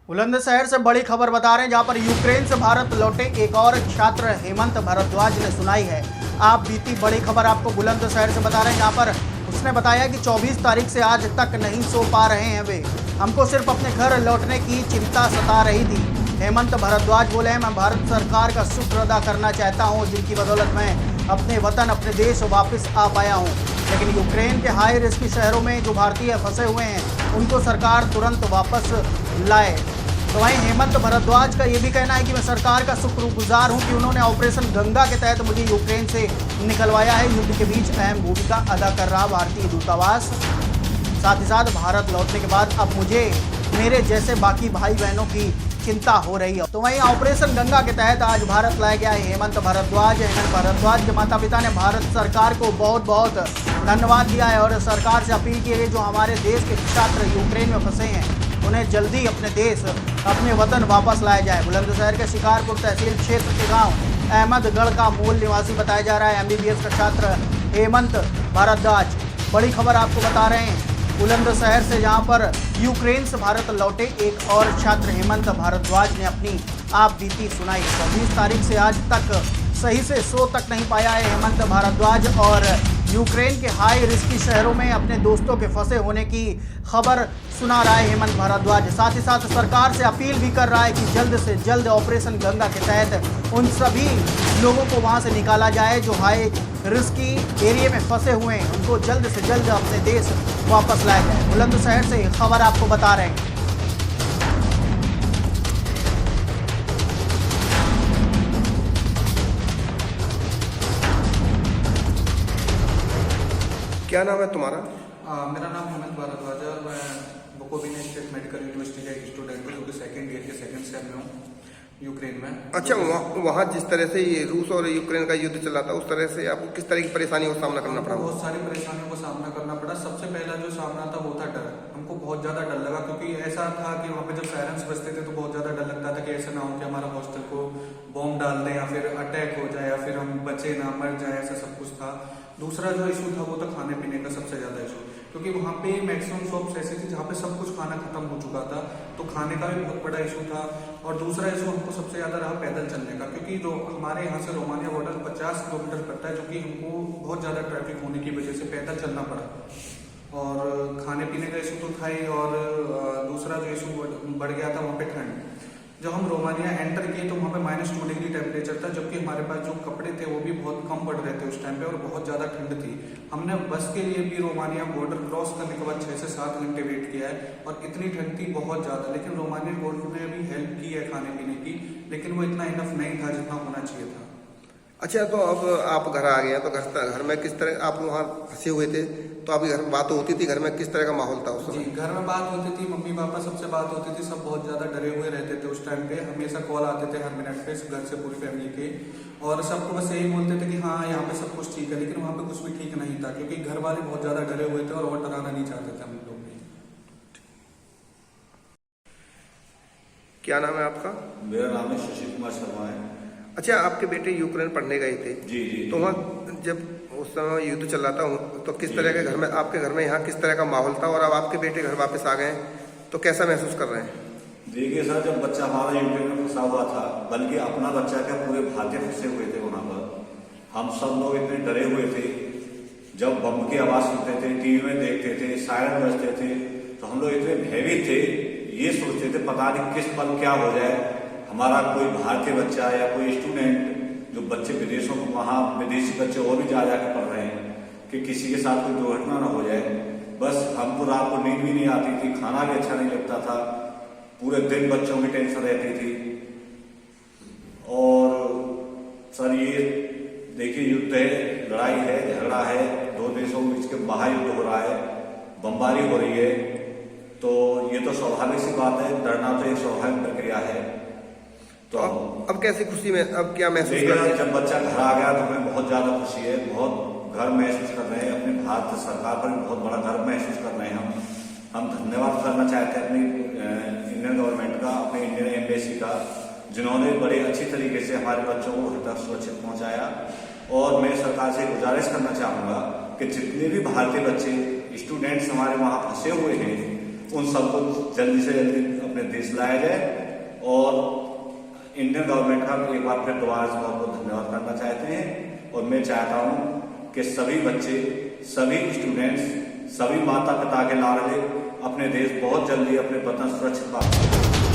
बुलंदशहर से बड़ी खबर बता रहे हैं, जहां पर यूक्रेन से भारत लौटे एक और छात्र हेमंत भारद्वाज ने सुनाई है। आप बीती बड़ी खबर आपको बुलंदशहर से बता रहे हैं, जहां पर उसने बताया कि 24 तारीख से आज तक नहीं सो पा रहे हैं वे। हमको सिर्फ अपने घर लौटने की चिंता सता रही थी। हेमंत भारद्वाज बोले हैं, मैं भारत सरकार का शुक्र अदा करना चाहता हूँ, जिनकी बदौलत मैं अपने वतन अपने देश वापस आ पाया हूँ। लेकिन यूक्रेन के हाई रिस्क शहरों में जो भारतीय फंसे हुए हैं उनको सरकार तुरंत वापस लाए। तो वहीं हेमंत भारद्वाज का ये भी कहना है कि मैं सरकार का शुक्रगुजार हूं कि उन्होंने ऑपरेशन गंगा के तहत मुझे यूक्रेन से निकलवाया है। युद्ध के बीच अहम भूमिका अदा कर रहा भारतीय दूतावास, साथ ही साथ भारत लौटने के बाद अब मुझे मेरे जैसे बाकी भाई बहनों की चिंता हो रही है। तो वहीं ऑपरेशन गंगा के तहत आज भारत लाया गया है हेमंत भारद्वाज। हेमंत भारद्वाज के माता पिता ने भारत सरकार को बहुत बहुत धन्यवाद दिया है और सरकार से अपील की है जो हमारे देश के छात्र यूक्रेन में फंसे हैं उन्हें जल्दी अपने देश अपने वतन वापस लाया जाए। बुलंदशहर के शिकारपुर तहसील क्षेत्र के गांव अहमदगढ़ का मूल निवासी बताया जा रहा है MBBS का छात्र हेमंत भारद्वाज। बड़ी खबर आपको बता रहे हैं बुलंदशहर से, जहां पर यूक्रेन से भारत लौटे एक और छात्र हेमंत भारद्वाज ने अपनी आप बीती सुनाई। 24 तारीख से आज तक सही से सो तक नहीं पाया है हेमंत भारद्वाज और यूक्रेन के हाई रिस्की शहरों में अपने दोस्तों के फंसे होने की खबर सुना रहा है हेमंत भारद्वाज। साथ ही साथ सरकार से अपील भी कर रहा है कि जल्द से जल्द ऑपरेशन गंगा के तहत उन सभी लोगों को वहां से निकाला जाए जो हाई रिस्की एरिया में फंसे हुए हैं, उनको जल्द से जल्द अपने देश वापस लाया जाए। बुलंदशहर से खबर आपको बता रहे हैं। क्या नाम है तुम्हारा? मेरा नाम हेमंत भारद्वाज है और मैं बुकोविना स्टेट मेडिकल यूनिवर्सिटी का एक स्टूडेंट हूँ जो कि सेकेंड ईयर के सेकंड सेम में हूँ यूक्रेन में। अच्छा, वहाँ जिस तरह से ये रूस और यूक्रेन का युद्ध चला था उस तरह से आपको किस तरह की परेशानियों का सामना करना पड़ा? बहुत सारी परेशानियों का सामना करना पड़ा। सबसे पहला जो सामना था वो था डर। हमको बहुत ज़्यादा डर लगा क्योंकि ऐसा था कि वहाँ पे जब सायरन्स बजते थे तो बहुत ज़्यादा डर लगता था कि ऐसा ना हो कि हमारा हॉस्टल को बॉम्ब डाल दें या फिर अटैक हो जाए या फिर हम बचे ना मर जाए, ऐसा सब कुछ था। दूसरा जो इशू था वो था खाने पीने का सबसे ज़्यादा इशू, क्योंकि वहाँ पे मैक्सिमम शॉप्स ऐसी थी जहाँ पे सब कुछ खाना खत्म हो चुका था, तो खाने का भी बहुत बड़ा इशू था। और दूसरा इशू हमको सबसे ज़्यादा रहा पैदल चलने का, क्योंकि जो हमारे यहाँ से रोमानिया बॉर्डर 50 किलोमीटर पड़ता है, जो कि हमको बहुत ज़्यादा ट्रैफिक होने की वजह से पैदल चलना पड़ा। और खाने पीने का इशू तो था ही, और दूसरा जो इशू बढ़ गया था वहाँ पे ठंड। जब हम रोमानिया एंटर किए तो वहाँ पे -2 डिग्री टेम्परेचर था, जबकि हमारे पास जो कपड़े थे वो भी बहुत कम पड़ रहे थे उस टाइम पे और बहुत ज़्यादा ठंड थी। हमने बस के लिए भी रोमानिया बॉर्डर क्रॉस करने के बाद 6 से 7 घंटे वेट किया है और इतनी ठंड थी बहुत ज़्यादा। लेकिन रोमानियन गवर्नमेंट ने भी हेल्प की है खाने पीने की, लेकिन वो इतना इनफ नहीं था जितना होना चाहिए था। अच्छा, तो अब आप घर आ गए हैं तो घर में किस तरह आप वहाँ फंसे हुए थे, तो अभी घर में बात होती थी, घर में किस तरह का माहौल था उस समय? जी, घर में बात होती थी, मम्मी पापा सबसे बात होती थी, सब बहुत ज़्यादा डरे हुए रहते थे उस टाइम पे। हमेशा कॉल आते थे हर मिनट पे घर से पूरी फैमिली के, और सबको बस यही बोलते थे कि हाँ यहाँ पे सब कुछ ठीक है, लेकिन वहाँ पे कुछ भी ठीक नहीं था क्योंकि घर वाले बहुत ज़्यादा डरे हुए थे और डराना नहीं चाहते थे हम लोग भी। क्या नाम है आपका? मेरा नाम है शशि कुमार शर्मा है। अच्छा, आपके बेटे यूक्रेन पढ़ने गए थे? जी जी। तो वहाँ जब उस समय युद्ध चल रहा था तो किस तरह के घर में आपके घर में यहाँ किस तरह का माहौल था, और अब आपके बेटे घर वापस आ गए तो कैसा महसूस कर रहे हैं? देखिए सर, जब बच्चा हमारा यूक्रेन में फंसा हुआ था, बल्कि अपना बच्चा क्या पूरे भारतीय फंसे हुए थे वहाँ पर, हम सब लोग इतने डरे हुए थे। जब बम की आवाज़ सुनते थे, टीवी में देखते थे, सायरन बजते थे, तो हम लोग इतने भयभीत थे, ये सोचते थे पता नहीं किस पल क्या हो जाए। हमारा कोई भारतीय बच्चा या कोई स्टूडेंट, जो बच्चे विदेशों में वहाँ विदेशी बच्चे और भी जा जाकर पढ़ रहे हैं, कि किसी के साथ कोई दुर्घटना ना हो जाए। बस हमको रात को नींद भी नहीं आती थी, खाना भी अच्छा नहीं लगता था, पूरे दिन बच्चों की टेंशन रहती थी। और सर ये देखिए, युद्ध है, लड़ाई है, झगड़ा है, दो देशों के बीच के महायुद्ध हो रहा है, बमबारी हो रही है, तो ये तो स्वाभाविक सी बात है, डरना तो एक स्वाभाविक प्रक्रिया है। तो अब कैसी खुशी में अब क्या महसूस कर रहे हैं? जब बच्चा घर आ गया तो हमें बहुत ज़्यादा खुशी है, बहुत गर्व महसूस कर रहे हैं, अपनी भारत सरकार पर भी बहुत बड़ा गर्व महसूस कर रहे हैं। हम धन्यवाद करना चाहते हैं अपनी इंडियन गवर्नमेंट का, अपने इंडियन एम्बेसी का, जिन्होंने बड़े अच्छी तरीके से हमारे बच्चों को घर तक सुरक्षित पहुँचाया। और मैं सरकार से गुजारिश करना चाहूँगा कि जितने भी भारतीय बच्चे स्टूडेंट्स हमारे वहाँ फंसे हुए हैं, उन सबको जल्दी से जल्दी अपने देश लाया जाए। और इंडियन गवर्नमेंट का एक बार फिर दोबारा से बहुत बहुत धन्यवाद करना चाहते हैं। और मैं चाहता हूं कि सभी बच्चे, सभी स्टूडेंट्स, सभी माता पिता के लाडले अपने देश बहुत जल्दी अपने वतन सुरक्षित वापस